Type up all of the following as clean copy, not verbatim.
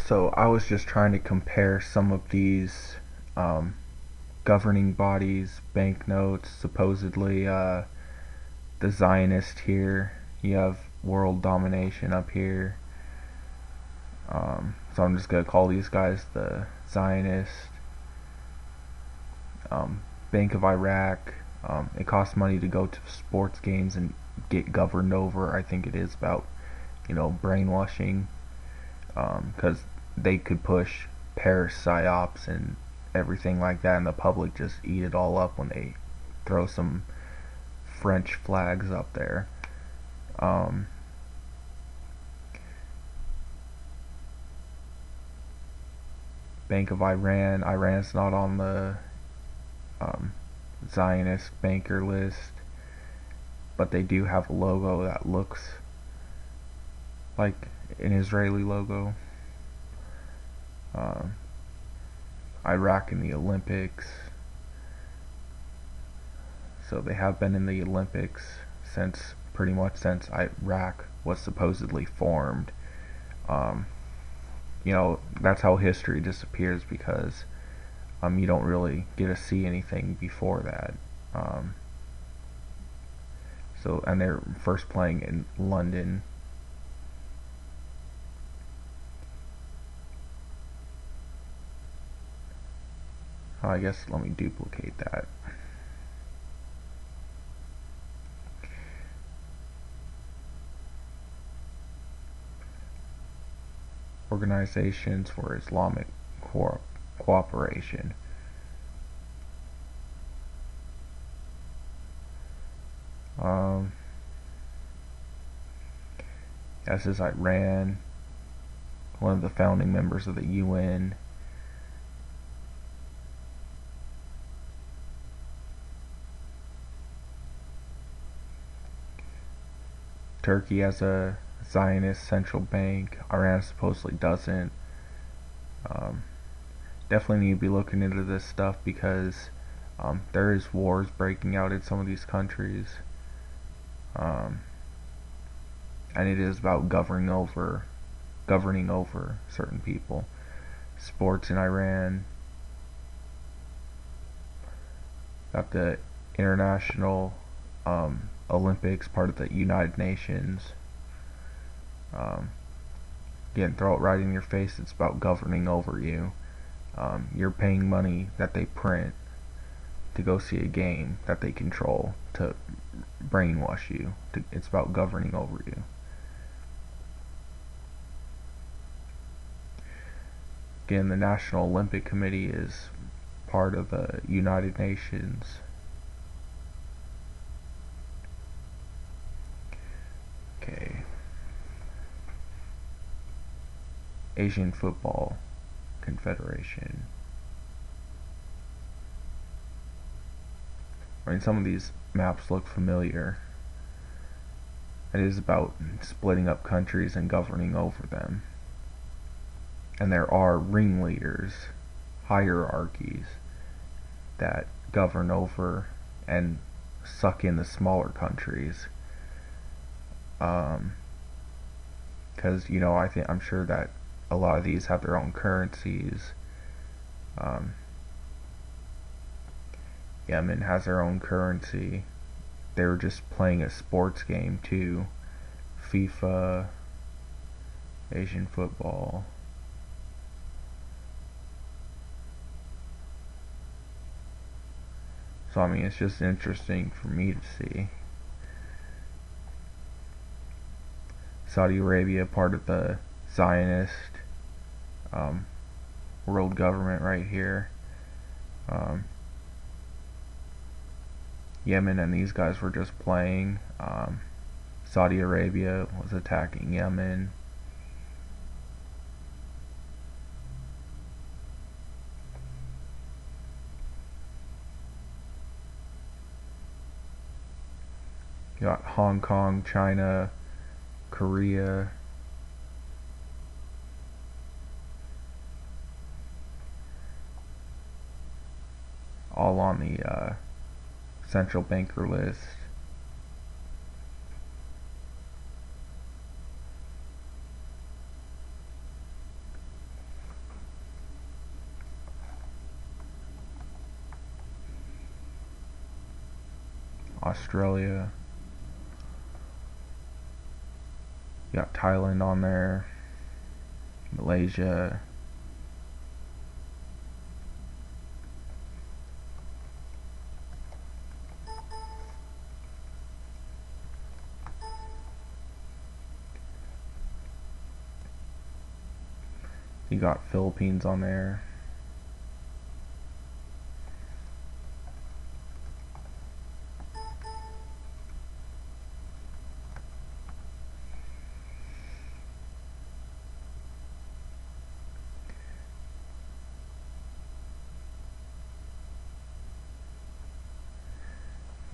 So I was just trying to compare some of these um, governing bodies, banknotes, supposedly the Zionist here. You have world domination up here. So I'm just gonna call these guys the Zionist. Bank of Iraq. It costs money to go to sports games and get governed over. I think it is about brainwashing because they could push Paris psyops and everything like that, and the public just eat it all up when they throw some French flags up there. Um, Bank of Iran. Iran's not on the um, Zionist banker list, but they do have a logo that looks like an Israeli logo. Um, Iraq in the Olympics. So they have been in the Olympics since pretty much since Iraq was supposedly formed. Um, that's how history disappears because you don't really get to see anything before that. Um, and they're first playing in London. I guess let me duplicate that. Organizations for Islamic Cooperation. Um, this is Iran, one of the founding members of the UN. Turkey has a Zionist central bank. Iran supposedly doesn't. Um, Definitely need to be looking into this stuff because there is wars breaking out in some of these countries. Um, and it is about governing over certain people. Sports in Iran. Got the International Olympics, part of the United Nations. Again, throw it right in your face. It's about governing over you. You're paying money that they print to go see a game that they control to brainwash you. It's about governing over you. Again, the National Olympic Committee is part of the United Nations. Okay. Asian Football Confederation. I mean, some of these maps look familiar. It is about splitting up countries and governing over them. And there are ringleaders, hierarchies, that govern over and suck in the smaller countries. Because I'm sure that a lot of these have their own currencies. Yemen has their own currency. They were just playing a sports game too. FIFA, Asian football. So I mean, it's just interesting for me to see. Saudi Arabia, part of the Zionist world government right here. Yemen and these guys were just playing. Saudi Arabia was attacking Yemen. You got Hong Kong, China, Korea. All on the central banker list. Australia. You got Thailand on there, Malaysia. You got Philippines on there.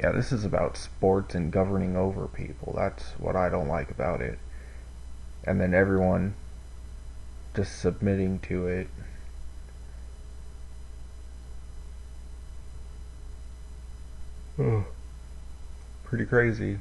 Yeah, this is about sports and governing over people. That's what I don't like about it. And then everyone just submitting to it. Ugh. Pretty crazy.